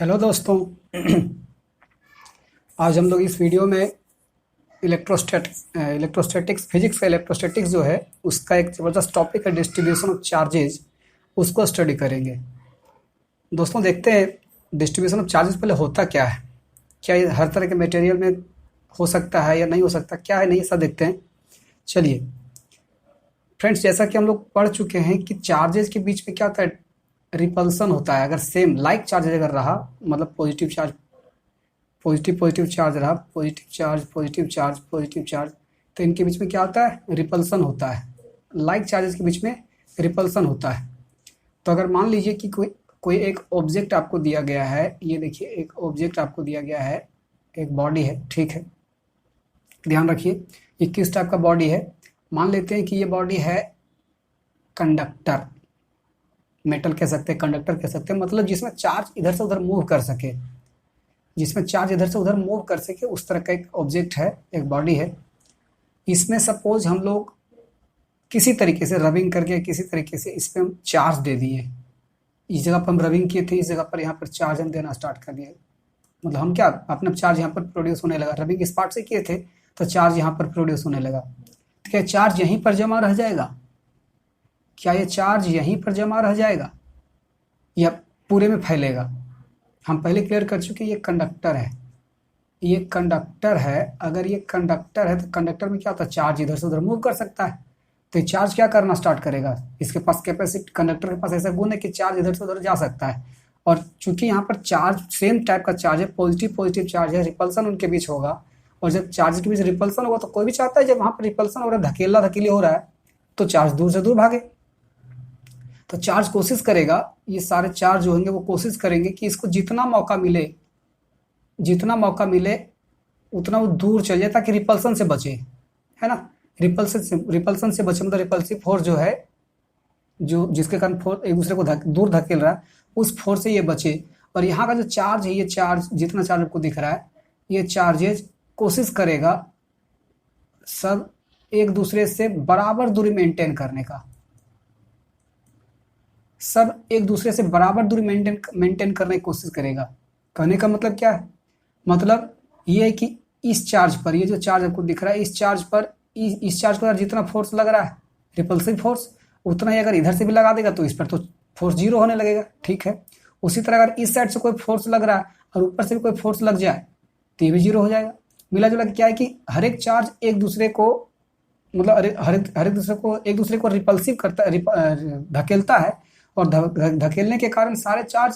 Hello दोस्तों। आज हम लोग इस वीडियो में इलेक्ट्रोस्टैटिक्स फिजिक्स का इलेक्ट्रोस्टैटिक्स जो है उसका एक ज़बरदस्त टॉपिक है, डिस्ट्रीब्यूशन ऑफ चार्जेज। उसको स्टडी करेंगे। दोस्तों देखते हैं डिस्ट्रीब्यूशन ऑफ चार्जेस पहले होता क्या है, क्या ये हर तरह के मटेरियल में हो सकता है या नहीं हो सकता, क्या है नहीं, ऐसा देखते हैं। चलिए फ्रेंड्स, जैसा कि हम लोग पढ़ चुके हैं कि चार्जेस के बीच में क्या होता है, रिपल्सन होता है। अगर सेम लाइक चार्जेज अगर रहा, मतलब positive charge positive positive charge रहा, positive charge positive charge positive charge, तो इनके बीच में क्या होता है, रिपल्सन होता है। लाइक चार्जेस के बीच में रिपल्सन होता है। तो अगर मान लीजिए कि कोई कोई एक ऑब्जेक्ट आपको दिया गया है, ये देखिए एक ऑब्जेक्ट आपको दिया गया है, एक बॉडी है, ठीक है। ध्यान रखिए ये किस टाइप का बॉडी है। मान लेते हैं कि ये बॉडी है कंडक्टर, मेटल कह सकते हैं, कंडक्टर कह सकते हैं, मतलब जिसमें चार्ज इधर से उधर मूव कर सके, जिसमें चार्ज इधर से उधर मूव कर सके, उस तरह का एक ऑब्जेक्ट है, एक बॉडी है। इसमें सपोज हम लोग किसी तरीके से रबिंग करके, किसी तरीके से इस पर हम चार्ज दे दिए। इस जगह पर हम रबिंग किए थे, इस जगह पर यहाँ पर चार्ज हम देना स्टार्ट कर दिए। मतलब हम क्या, अपना चार्ज यहाँ पर प्रोड्यूस होने लगा, रबिंग इस पार्ट से किए थे तो चार्ज यहाँ पर प्रोड्यूस होने लगा। तो क्या चार्ज यहीं पर जमा रह जाएगा? क्या ये चार्ज यहीं पर जमा रह जाएगा या पूरे में फैलेगा? हम पहले क्लियर कर चुके, ये कंडक्टर है, ये कंडक्टर है। अगर ये कंडक्टर है तो कंडक्टर में क्या होता है, चार्ज इधर से उधर मूव कर सकता है। तो ये चार्ज क्या करना स्टार्ट करेगा, इसके पास कैपेसिटी, कंडक्टर के पास ऐसा गुण है कि चार्ज इधर से उधर जा सकता है। और चूंकि यहाँ पर चार्ज सेम टाइप का चार्ज है, पॉजिटिव पॉजिटिव चार्ज है, रिपल्सन उनके बीच होगा। और जब चार्ज के बीच रिपल्सन होगा तो कोई भी चाहता है जब वहाँ पर रिपल्सन हो रहा है, धकेला धकेली हो रहा है, तो चार्ज दूर से दूर भागे। तो चार्ज कोशिश करेगा, ये सारे चार्ज जो होंगे वो कोशिश करेंगे कि इसको जितना मौका मिले, जितना मौका मिले उतना वो दूर चल जाए ताकि रिपल्सन से बचे, है ना। रिपल्सन से बचे, मतलब रिपल्सिव फोर्स जो है, जो जिसके कारण फोर्स एक दूसरे को दूर धकेल रहा है, उस फोर्स से ये बचे। और यहाँ का जो चार्ज है, ये चार्ज जितना चार्ज आपको दिख रहा है, ये चार्जेज कोशिश करेगा सब एक दूसरे से बराबर दूरी मेंटेन करने का, सब एक दूसरे से बराबर दूरी मेंटेन करने की कोशिश करेगा। कहने का मतलब क्या है, मतलब ये है कि इस चार्ज पर, ये जो चार्ज आपको दिख रहा है, इस चार्ज पर, इस चार्ज पर जितना फोर्स लग रहा है, रिपल्सिव फोर्स, उतना ही अगर इधर से भी लगा देगा तो इस पर तो फोर्स जीरो होने लगेगा, ठीक है। उसी तरह अगर इस साइड से कोई फोर्स लग रहा है और ऊपर से भी कोई फोर्स लग जाए तो ये भी जीरो हो जाएगा। मिला जुला क्या है कि हर एक चार्ज एक दूसरे को, मतलब हर एक दूसरे को, एक दूसरे को रिपल्सिव करता, धकेलता है। और धकेलने के कारण सारे चार्ज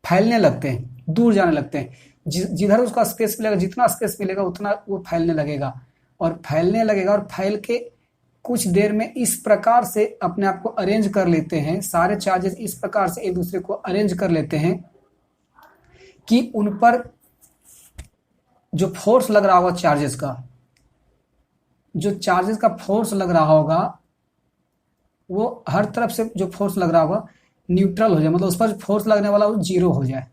फैलने लगते हैं, दूर जाने लगते हैं। जिधर उसका स्पेस मिलेगा, जितना स्पेस मिलेगा उतना वो फैलने लगेगा, और फैलने लगेगा, और फैल के कुछ देर में इस प्रकार से अपने आप को अरेंज कर लेते हैं, सारे चार्जेस इस प्रकार से एक दूसरे को अरेंज कर लेते हैं कि उन पर जो फोर्स लग रहा होगा, चार्जेस का, जो चार्जेस का फोर्स लग रहा होगा, वो हर तरफ से जो फोर्स लग रहा होगा न्यूट्रल हो जाए, मतलब उस पर फोर्स लगने वाला वो जीरो हो जाए।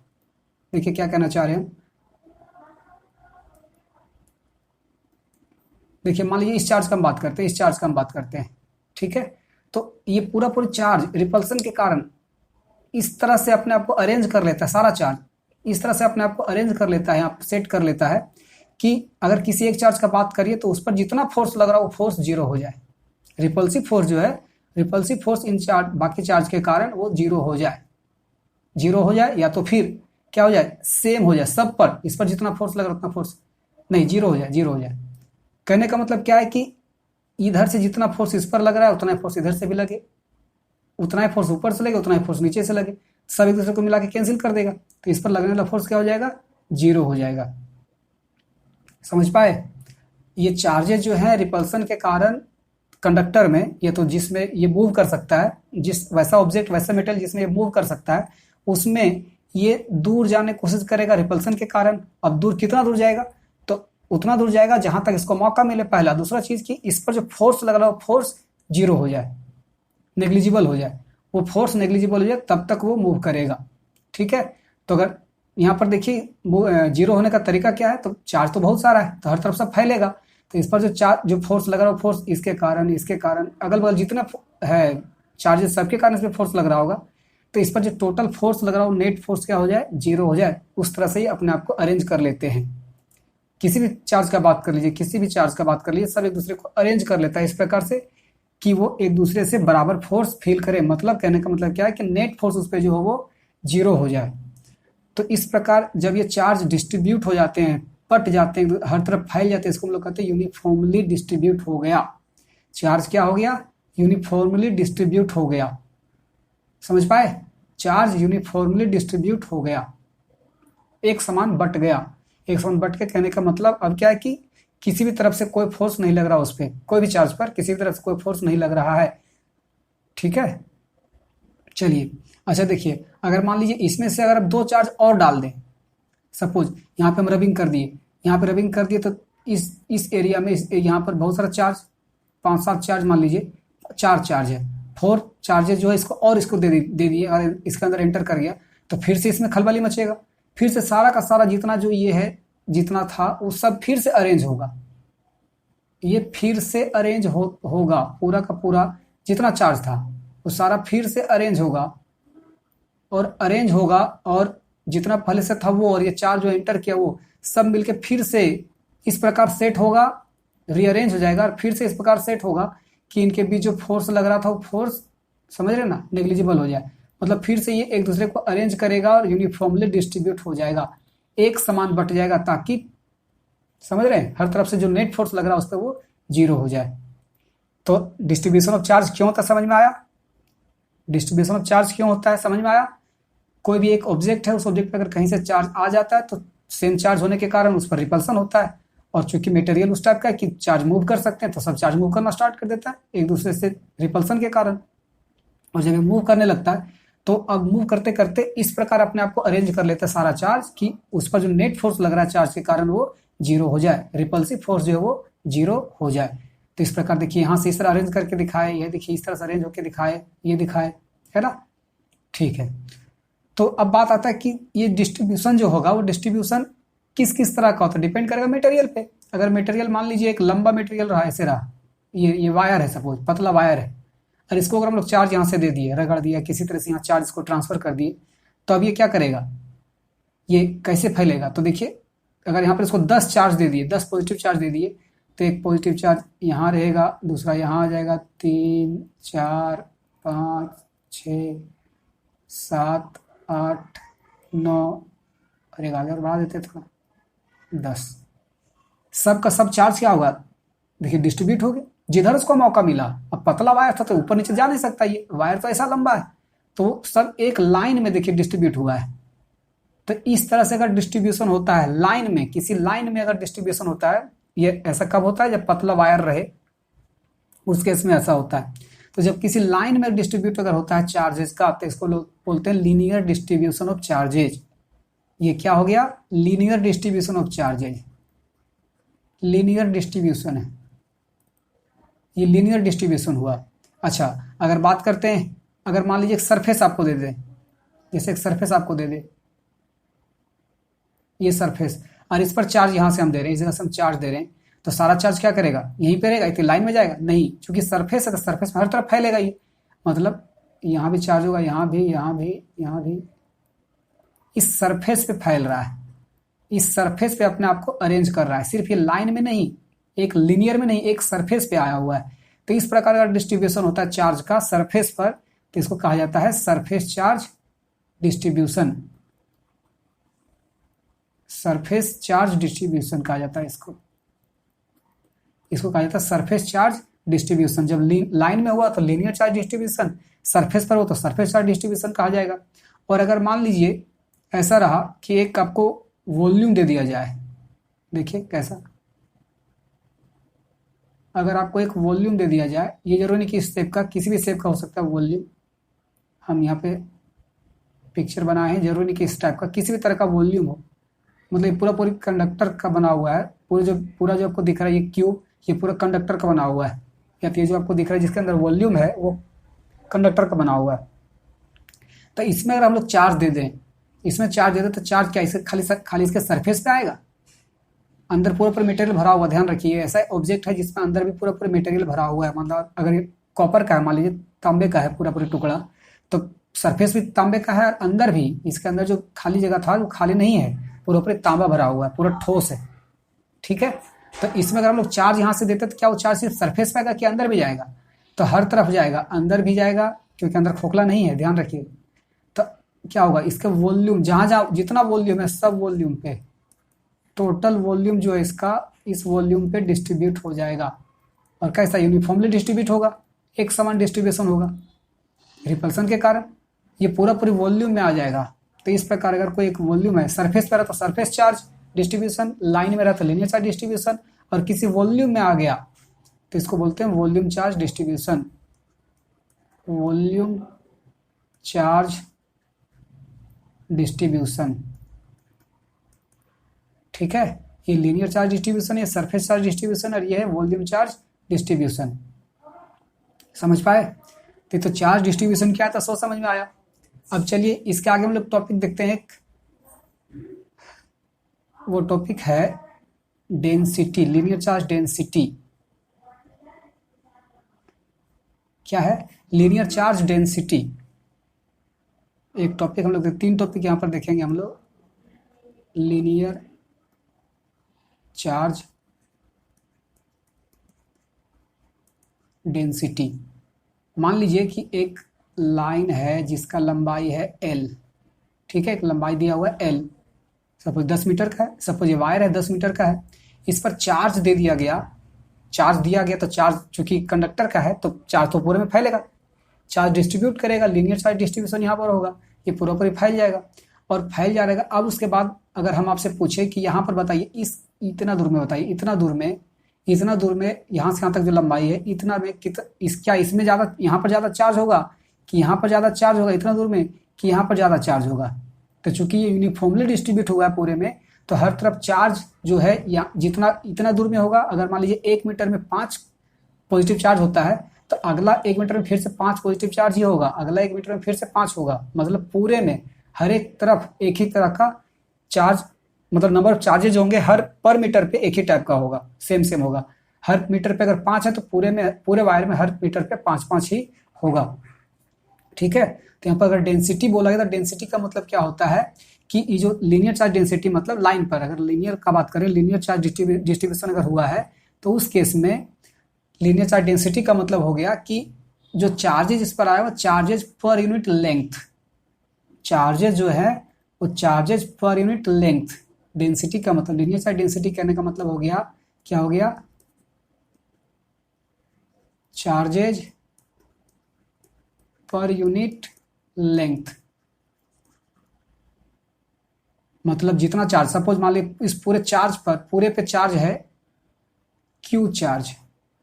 देखिए क्या कहना चाह रहे हैं। देखिए मान लीजिए इस चार्ज का हम बात करते हैं, इस चार्ज का हम बात करते हैं, ठीक है। तो ये पूरा पूरा चार्ज रिपल्सन के कारण इस तरह से अपने आप को अरेंज कर लेता है, सारा चार्ज इस तरह से अपने आप को अरेंज कर लेता है, यहाँ सेट कर लेता है कि अगर किसी एक चार्ज का बात करिए तो उस पर जितना फोर्स लग रहा है वो फोर्स जीरो हो जाए। रिपल्सिव फोर्स जो है, रिपल्सिव फोर्स इन चार्ज, बाकी चार्ज के कारण वो जीरो हो जाए, जीरो हो जाए, या तो फिर क्या हो जाए, सेम हो जाए सब पर, इस पर जितना फोर्स लग रहा है उतना फोर्स नहीं, जीरो हो जाए, जीरो हो जाए। कहने का मतलब क्या है कि इधर से जितना फोर्स इस पर लग रहा है उतना ही फोर्स इधर से भी लगे, उतना ही फोर्स ऊपर से लगे, उतना ही फोर्स नीचे से लगे, सब एक दूसरे को मिला के कैंसिल कर देगा, तो इस पर लगने वाला फोर्स क्या हो जाएगा, जीरो हो जाएगा। समझ पाए। ये चार्जेस जो है रिपल्सन के कारण कंडक्टर में, ये तो जिसमें ये मूव कर सकता है, जिस वैसा ऑब्जेक्ट, वैसा मेटल जिसमें ये मूव कर सकता है, उसमें ये दूर जाने की कोशिश करेगा रिपल्सन के कारण। अब दूर कितना दूर जाएगा, तो उतना दूर जाएगा जहां तक इसको मौका मिले। पहला, दूसरा चीज कि इस पर जो फोर्स लग रहा है फोर्स जीरो हो जाए, नेग्लिजिबल हो जाए, वो फोर्स नेग्लिजिबल हो जाए तब तक वो मूव करेगा, ठीक है। तो अगर यहाँ पर देखिए जीरो होने का तरीका क्या है, तो चार्ज तो बहुत सारा है तो हर तरफ से फैलेगा, तो इस पर जो फोर्स लग रहा है फोर्स इसके कारण, इसके कारण, अगल बगल जितना है चार्जेस सबके कारण इस पर फोर्स लग रहा होगा, तो इस पर जो टोटल फोर्स लग रहा है वो नेट फोर्स क्या हो जाए, 0 हो जाए। उस तरह से ही अपने आप को अरेंज कर लेते हैं। किसी भी चार्ज का बात कर लीजिए, किसी भी चार्ज का बात कर लीजिए, सब एक दूसरे को अरेंज कर लेता है इस प्रकार से कि वो एक दूसरे से बराबर फोर्स फील करे। मतलब कहने का मतलब क्या है कि नेट फोर्स उस पर जो हो वो 0 हो जाए। तो इस प्रकार जब ये चार्ज डिस्ट्रीब्यूट हो जाते हैं, पट जाते हैं, हर तरफ फैल जाते हैं, इसको हम लोग कहते हैं यूनिफॉर्मली डिस्ट्रीब्यूट हो गया। चार्ज क्या हो गया, यूनिफॉर्मली डिस्ट्रीब्यूट हो गया। समझ पाए, चार्ज यूनिफॉर्मली डिस्ट्रीब्यूट हो गया, एक समान बट गया। एक समान बट के कहने का मतलब अब क्या है कि किसी भी तरफ से कोई फोर्स नहीं लग रहा उस पर, कोई भी चार्ज पर किसी भी तरफ से कोई फोर्स नहीं लग रहा है। ठीक है, चलिए अच्छा देखिए, अगर मान लीजिए इसमें से अगर आप 2 चार्ज और डाल दें, सपोज यहाँ पे हम रबिंग कर दिए, यहाँ पे रबिंग कर दिए, तो इस एरिया में यहाँ पर बहुत सारा चार्ज, 5-7 चार्ज मान लीजिए, 4 चार्ज है, 4 चार्जेस जो है इसको और इसको दे दिए और इसके अंदर एंटर कर गया, तो फिर से इसमें खलबली मचेगा। फिर से सारा का सारा जितना जो ये है, जितना था वो सब फिर से अरेंज होगा। ये फिर से अरेंज होगा, पूरा का पूरा जितना चार्ज था वो सारा फिर से अरेंज होगा और जितना पहले से था वो और ये चार्ज जो एंटर किया वो सब मिलके फिर से इस प्रकार सेट होगा, रीअरेंज हो जाएगा और फिर से इस प्रकार सेट होगा कि इनके बीच जो फोर्स लग रहा था वो फोर्स, समझ रहे ना, नेग्लिजिबल हो जाए। मतलब फिर से ये एक दूसरे को अरेंज करेगा और यूनिफॉर्मली डिस्ट्रीब्यूट हो जाएगा, एक समान बट जाएगा, ताकि समझ रहे हैं हर तरफ से जो नेट फोर्स लग रहा है उस पर वो 0 हो जाए। तो डिस्ट्रीब्यूशन ऑफ चार्ज क्यों होता है, समझ में आया? डिस्ट्रीब्यूशन ऑफ चार्ज क्यों होता है, समझ में आया? कोई भी एक ऑब्जेक्ट है, उस ऑब्जेक्ट पर अगर कहीं से चार्ज आ जाता है तो सेम चार्ज होने के कारण उस पर रिपल्सन होता है, और चूंकि मटेरियल उस टाइप का है कि चार्ज मूव कर सकते हैं, तो सब चार्ज मूव करना स्टार्ट कर देता है एक दूसरे से रिपल्सन के कारण। और जब ये मूव करने लगता है तो अब मूव करते करते इस प्रकार अपने आप को अरेंज कर लेता है सारा चार्ज कि उस पर जो नेट फोर्स लग रहा है चार्ज के कारण वो 0 हो जाए, रिपल्सिव फोर्स जो है वो 0 हो जाए। तो इस प्रकार देखिए, यहाँ से इस तरह अरेंज करके दिखाए, ये देखिए इस तरह से अरेंज होकर दिखाए, ये दिखाए, है ना? ठीक है, तो अब बात आता है कि ये डिस्ट्रीब्यूशन जो होगा वो डिस्ट्रीब्यूशन किस किस तरह का होता है, डिपेंड करेगा मटेरियल पे। अगर मटेरियल मान लीजिए एक लंबा मटेरियल रहा, ऐसे रहा, ये वायर है, सपोज पतला वायर है, और इसको अगर हम लोग चार्ज यहाँ से दे दिए, रगड़ दिया किसी तरह से, यहाँ चार्ज इसको ट्रांसफर कर दिए, तो अब ये क्या करेगा, ये कैसे फैलेगा? तो देखिए, अगर यहाँ पर इसको 10 चार्ज दे दिए, 10 पॉजिटिव चार्ज दे दिए, तो एक पॉजिटिव चार्ज यहाँ रहेगा, दूसरा यहाँ आ जाएगा, 3, 4, 5, 6, 7, 8, 9, और एक आगे और बढ़ा देते थोड़ा, 10। सब का सब चार्ज क्या होगा, देखिए डिस्ट्रीब्यूट हो गया जिधर उसको मौका मिला। अब पतला वायर था तो ऊपर नीचे जा नहीं सकता, ये वायर तो ऐसा लंबा है, तो सब एक लाइन में देखिए डिस्ट्रीब्यूट हुआ है। तो इस तरह से अगर डिस्ट्रीब्यूशन होता है लाइन में, किसी लाइन में अगर डिस्ट्रीब्यूशन होता है, ये ऐसा कब होता है, जब पतला वायर रहे, उस केस में ऐसा होता है। तो जब किसी लाइन में डिस्ट्रीब्यूट अगर होता है चार्जेस का, तो इसको लोग बोलते हैं लीनियर डिस्ट्रीब्यूशन ऑफ चार्जेज। ये क्या हो गया, linear distribution of charges, linear distribution है, ये लीनियर डिस्ट्रीब्यूशन हुआ। अच्छा, अगर बात करते हैं, अगर मान लीजिए एक सरफेस आपको दे दे, जैसे एक सरफेस आपको दे दे, ये सरफेस, और इस पर चार्ज यहाँ से हम दे रहे हैं, इस जगह से हम चार्ज दे रहे हैं, तो सारा चार्ज क्या करेगा, यहीं पे रहेगा, इतनी लाइन में जाएगा नहीं, क्योंकि सरफेस है तो सरफेस में हर तरफ फैलेगा ये, मतलब यहाँ भी चार्ज होगा, यहाँ भी, यहाँ भी, यहाँ भी, इस सरफेस पे फैल रहा है, इस सरफेस पे अपने आप को अरेंज कर रहा है, सिर्फ ये लाइन में नहीं, एक लीनियर में नहीं, एक सरफेस पे आया हुआ है। तो इस प्रकार का डिस्ट्रीब्यूशन होता है चार्ज का सरफेस पर, तो इसको कहा जाता है surface charge distribution, surface charge distribution कहा जाता है इसको कहा जाता है सरफेस चार्ज डिस्ट्रीब्यूशन। जब लाइन में हुआ तो लीनियर चार्ज डिस्ट्रीब्यूशन, सरफेस पर हो तो सरफेस चार्ज डिस्ट्रीब्यूशन कहा जाएगा। और अगर मान लीजिए ऐसा रहा कि एक आपको वॉल्यूम दे दिया जाए, देखिए कैसा, अगर आपको एक वॉल्यूम दे दिया जाए, ये जरूरी नहीं कि इस शेप का, किसी भी शेप का हो सकता है वॉल्यूम, हम यहाँ पे पिक्चर बनाए हैं, जरूरी नहीं कि इस टाइप का, किसी भी तरह का वॉल्यूम हो, मतलब पूरी कंडक्टर का बना हुआ है, पूरा जो आपको दिख रहा है ये क्यूब, ये पूरा कंडक्टर का बना हुआ है, या तो ये जो आपको दिख रहा है जिसके अंदर वॉल्यूम है वो कंडक्टर का बना हुआ है। तो इसमें अगर हम लोग चार्ज दे दें, इसमें चार्ज दे दें, तो चार्ज क्या इसे खाली इसके सरफेस पे आएगा, अंदर पूरा मटेरियल भरा हुआ, ध्यान रखिए ऐसा ऑब्जेक्ट है जिसमें अंदर भी पूरा मटेरियल भरा हुआ है, मतलब अगर ये कॉपर का है, मान लीजिए तांबे का है पूरा टुकड़ा, तो सरफेस भी तांबे का है और अंदर भी, इसके अंदर जो खाली जगह था वो खाली नहीं है, पूरा ऊपर तांबा भरा हुआ है, पूरा ठोस है। ठीक है, तो इसमें अगर हम लोग चार्ज यहाँ से देते तो क्या वो चार्ज सिर्फ सरफेस पे आएगा कि अंदर भी जाएगा? तो हर तरफ जाएगा, अंदर भी जाएगा, क्योंकि अंदर खोखला नहीं है, ध्यान रखिए। तो क्या होगा, इसके वॉल्यूम जहां जहां जितना वॉल्यूम है सब वॉल्यूम पे, टोटल वॉल्यूम जो है इसका इस वॉल्यूम पे डिस्ट्रीब्यूट हो जाएगा। और कैसा, यूनिफॉर्मली डिस्ट्रीब्यूट होगा, एक समान डिस्ट्रीब्यूशन होगा रिपल्सन के कारण, ये पूरा पूरी वॉल्यूम में आ जाएगा। तो इस प्रकार अगर कोई एक वॉल्यूम है, सरफेस पर है तो सरफेस चार्ज डिस्ट्रीब्यूशन, लाइन में रहता है लीनियर चार्ज डिस्ट्रीब्यूशन, और किसी वॉल्यूम में आ गया तो इसको बोलते हैं volume charge distribution. Volume charge distribution, ठीक है, ये लीनियर चार्ज डिस्ट्रीब्यूशन, ये सरफेस चार्ज डिस्ट्रीब्यूशन, और ये है वॉल्यूम चार्ज डिस्ट्रीब्यूशन। समझ पाए? तो चार्ज डिस्ट्रीब्यूशन क्या था, सो समझ में आया। अब चलिए इसके आगे हम लोग टॉपिक देखते हैं, एक वो टॉपिक है डेंसिटी, लीनियर चार्ज डेंसिटी। क्या है? लीनियर चार्ज डेंसिटी एक टॉपिक हम लोग, तीन टॉपिक यहां पर देखेंगे हम लोग। Linear charge density. मान लीजिए कि एक लाइन है जिसका लंबाई है L, ठीक है, एक लंबाई दिया हुआ है L, सपोज 10 मीटर का है, सपोज ये वायर है 10 मीटर का है, इस पर चार्ज दे दिया गया, चार्ज दिया गया तो चार्ज चूंकि कंडक्टर का है तो चार्ज तो पूरे में फैलेगा, चार्ज डिस्ट्रीब्यूट करेगा, लीनियर चार्ज डिस्ट्रीब्यूशन यहाँ पर होगा, ये पूरा पूरी फैल जाएगा और फैल जा रहेगा। अब उसके बाद अगर हम आपसे पूछे कि यहाँ पर बताइए इस इतना दूर में बताइए, इतना दूर में यहाँ से यहाँ तक जो लंबाई है इतना में क्या इसमें ज़्यादा, यहाँ पर ज़्यादा चार्ज होगा कि यहाँ पर ज़्यादा चार्ज होगा, इतना दूर में कि यहाँ पर ज़्यादा चार्ज होगा? तो चूंकि ये यूनिफॉर्मली डिस्ट्रीब्यूट हुआ है पूरे में, तो हर तरफ चार्ज जो है या जितना इतना दूर में होगा, अगर मान लीजिए 1 मीटर में 5 पॉजिटिव चार्ज होता है तो अगला 1 मीटर में फिर से 5 पॉजिटिव चार्ज ही होगा, अगला 1 मीटर में फिर से 5 होगा, मतलब पूरे में हर एक तरफ एक ही तरह का चार्ज, मतलब नंबर ऑफ चार्जेज होंगे हर पर मीटर पे एक ही टाइप का होगा, सेम होगा। हर मीटर पे अगर 5 है तो पूरे वायर में हर मीटर पे 5 ही होगा। ठीक है, तो यहाँ पर अगर डेंसिटी बोला गया तो डेंसिटी का मतलब क्या होता है कि ये जो लीनियर चार्ज डेंसिटी, मतलब लाइन पर अगर लीनियर का बात करें, लीनियर चार्ज डिस्ट्रीब्यूशन अगर हुआ है तो उस केस में लीनियर चार्ज डेंसिटी का मतलब हो गया कि जो चार्जेज इस पर आया वो charges per unit length, charges जो है वो charges per unit length. Density का मतलब, लीनियर चार्ज डेंसिटी कहने का मतलब हो गया, क्या हो गया, चार्जेज पर यूनिट लेंथ। मतलब जितना चार्ज, सपोज मान लीजिए इस पूरे चार्ज पर, पूरे पे चार्ज है Q चार्ज,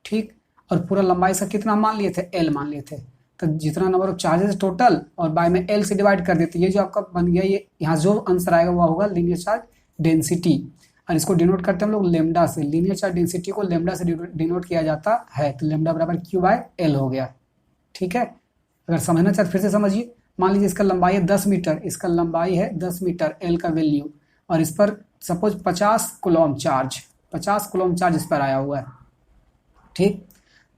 ठीक, और पूरा लंबाई से कितना मान लिए थे, L मान लिए थे, तो जितना नंबर ऑफ चार्जेस टोटल और बाय में L से डिवाइड कर देते, ये जो आपका बन गया, ये यहाँ जो आंसर आएगा वो होगा लीनियर चार्ज डेंसिटी। और इसको डिनोट करते हैं हम लोग लेमडा से, लीनियर चार्ज डेंसिटी को लेमडा से डिनोट किया जाता है, तो लेमडा बराबर Q/L हो गया। ठीक है, अगर समझना चाहते फिर से समझिए। मान लीजिए इसका लंबाई है 10 मीटर, इसका लंबाई है 10 मीटर L का वैल्यू, और इस पर suppose 50 coulomb charge, 50 coulomb charge इस पर आया हुआ है। ठीक,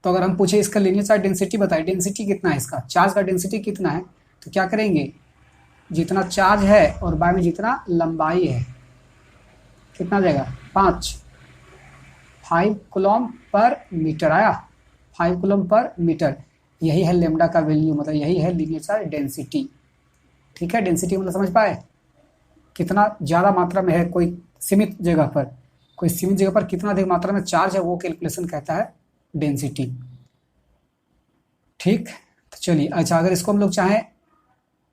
तो अगर हम पूछे इसका लीनियर चार्ज डेंसिटी बताइए, डेंसिटी कितना है इसका, चार्ज का डेंसिटी कितना है, तो क्या करेंगे, जितना चार्ज है और बाय में जितना लंबाई है कितना जाएगा, 5 कूलम पर मीटर आया, 5 कूलम पर मीटर, यही है लेमडा का वैल्यू, मतलब यही है लीनियर चार्ज डेंसिटी। ठीक है, डेंसिटी मतलब समझ पाए, कितना ज़्यादा मात्रा में है कोई सीमित जगह पर, कोई सीमित जगह पर कितना अधिक मात्रा में चार्ज है वो कैलकुलेशन कहता है डेंसिटी। ठीक, तो चलिए, अच्छा अगर इसको हम लोग चाहें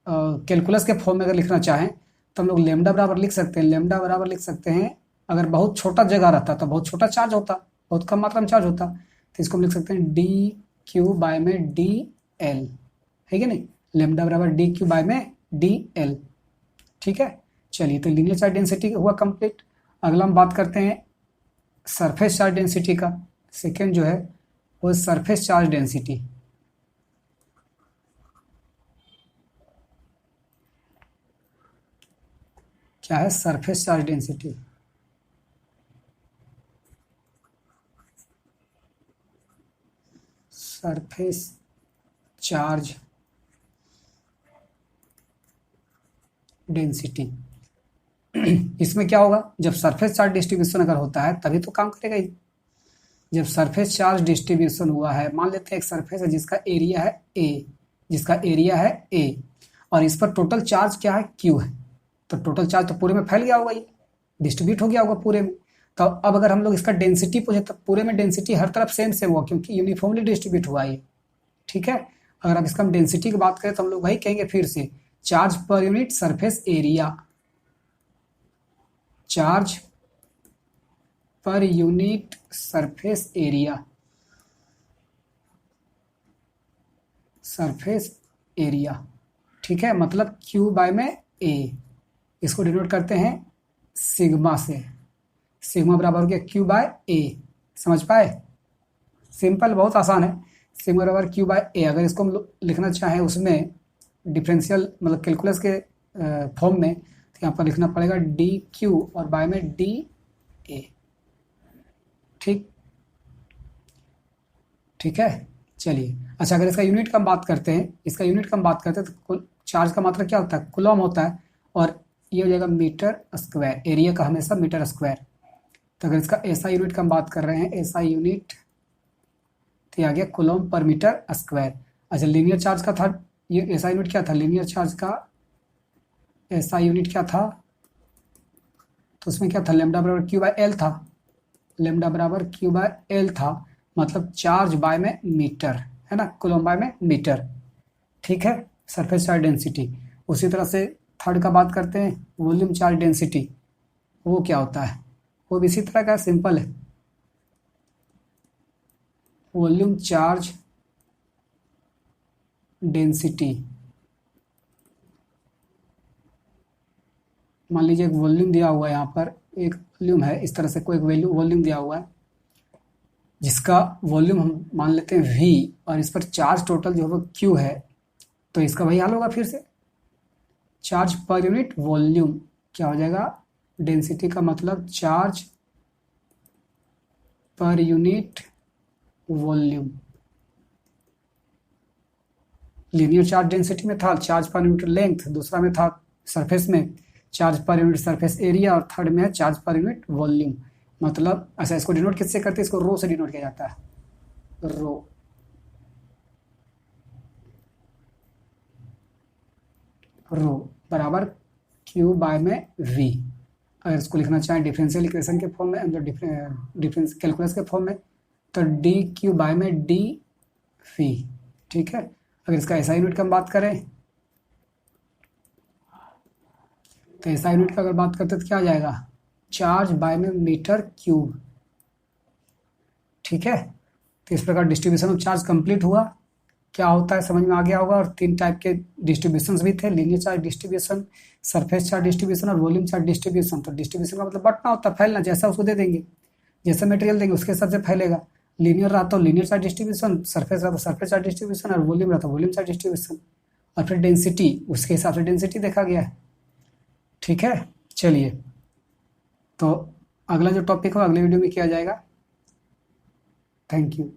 कैलकुलस के फॉर्म में अगर लिखना चाहें तो हम लोग लेमडा बराबर लिख सकते हैं, लेमडा बराबर लिख सकते हैं, अगर बहुत छोटा जगह रहता तो बहुत छोटा चार्ज होता, बहुत कम मात्रा में चार्ज होता, तो इसको हम लिख सकते हैं dQ/DL, है कि नहीं, लेमडा बराबर dQ/DL। ठीक है, चलिए, तो लीनियर चार्ज डेंसिटी हुआ कंप्लीट। अगला हम बात करते हैं सरफेस चार्ज डेंसिटी का। सेकेंड जो है वो सरफेस चार्ज डेंसिटी। क्या है surface charge density, surface charge density. इसमें क्या होगा, जब सरफेस चार्ज डिस्ट्रीब्यूशन अगर होता है तभी तो काम करेगा ये। जब सरफेस चार्ज डिस्ट्रीब्यूशन हुआ है, मान लेते हैं एक सरफेस है जिसका एरिया है ए, और इस पर टोटल चार्ज क्या है, क्यू है, तो टोटल चार्ज तो पूरे में फैल गया होगा, ये डिस्ट्रीब्यूट हो गया होगा पूरे में। तो अब अगर हम लोग इसका डेंसिटी पूछे तो पूरे में डेंसिटी हर तरफ सेम सेम हुआ, क्योंकि यूनिफॉर्मली डिस्ट्रीब्यूट हुआ ये, ठीक है। अगर अब इसका हम डेंसिटी की बात करें तो हम लोग वही कहेंगे फिर से, charge per unit surface area, charge per unit surface area, ठीक है, मतलब क्यू बाय में ए, इसको डिनोट करते हैं सिग्मा से, सिग्मा बराबर हो गया क्यू बाय ए, समझ पाए, सिंपल, बहुत आसान है, सिग्मा बराबर क्यू बाय ए। अगर इसको हम लिखना चाहें उसमें डिफरेंशियल मतलब कैलकुलस के फॉर्म में, तो यहाँ पर लिखना पड़ेगा डी क्यू और बाय में डी ए, ठीक है। चलिए, अच्छा अगर इसका यूनिट का हम बात करते हैं, तो चार्ज का मात्रा क्या होता है, कूलम होता है, और ये हो जाएगा मीटर स्क्वायर, एरिया का हमेशा मीटर स्क्वायर। तो अगर इसका एसआई यूनिट का हम बात कर रहे हैं, एसआई यूनिट तो आ गया कूलम पर मीटर स्क्वायर। अच्छा, लीनियर चार्ज का था ये एसआई यूनिट क्या था, लीनियर चार्ज का एसआई यूनिट क्या था, तो उसमें क्या था, लेमडा बराबर क्यू बाय एल था, मतलब चार्ज बाय में मीटर, है ना, कूलम बाय में मीटर, ठीक है, सरफेस चार्ज डेंसिटी। उसी तरह से थर्ड का बात करते हैं, वॉल्यूम चार्ज डेंसिटी, वो क्या होता है, वो भी इसी तरह का सिंपल है, वॉल्यूम चार्ज डेंसिटी। मान लीजिए एक वॉल्यूम दिया हुआ है, यहाँ पर एक वॉल्यूम है, इस तरह से कोई एक वॉल्यूम दिया हुआ है जिसका वॉल्यूम हम मान लेते हैं v, और इस पर चार्ज टोटल जो है वो q है, तो इसका वही हाल होगा फिर से, चार्ज पर यूनिट वॉल्यूम क्या हो जाएगा, डेंसिटी का मतलब charge per unit volume. Linear charge density में था चार्ज पर यूनिट लेंथ, दूसरा में था सरफेस में charge per unit surface area, और थर्ड में है चार्ज पर यूनिट वॉल्यूम। मतलब अच्छा, इसको डिनोट किससे करते हैं, इसको रो से डिनोट किया जाता है, रो बराबर क्यू बाय में वी। अगर इसको लिखना चाहें डिफरेंशियल इक्वेशन के फॉर्म में, मतलब डिफरेंस कैलकुलस के फॉर्म में, तो डी क्यू बाय में डी वी, ठीक है। अगर इसका एसआई यूनिट की हम बात करें, तो एसआई यूनिट का अगर बात करते तो क्या आ जाएगा, चार्ज बाय में मीटर क्यूब, ठीक है। तो इस प्रकार डिस्ट्रीब्यूशन ऑफ चार्ज कंप्लीट हुआ, क्या होता है समझ में आ गया होगा। और 3 टाइप के डिस्ट्रीब्यूशन भी थे, linear charge distribution, surface charge distribution और वॉल्यूम चार्ज डिस्ट्रीब्यूशन। तो डिस्ट्रीब्यूशन का मतलब बंटना होता है, फैलना, जैसा उसको दे देंगे, जैसा मटेरियल देंगे उसके हिसाब से फैलेगा। लीनियर रहा तो लीनियर चार्ज डिस्ट्रीब्यूशन, सरफेस रहा तो सरफेस चार्ज डिस्ट्रीब्यूशन, और वॉल्यूम रहा तो वॉल्यूम चार्ज डिस्ट्रीब्यूशन। और फिर डेंसिटी, उसके हिसाब से डेंसिटी देखा गया है, ठीक है। चलिए, तो अगला जो टॉपिक हो अगले वीडियो में किया जाएगा। Thank you.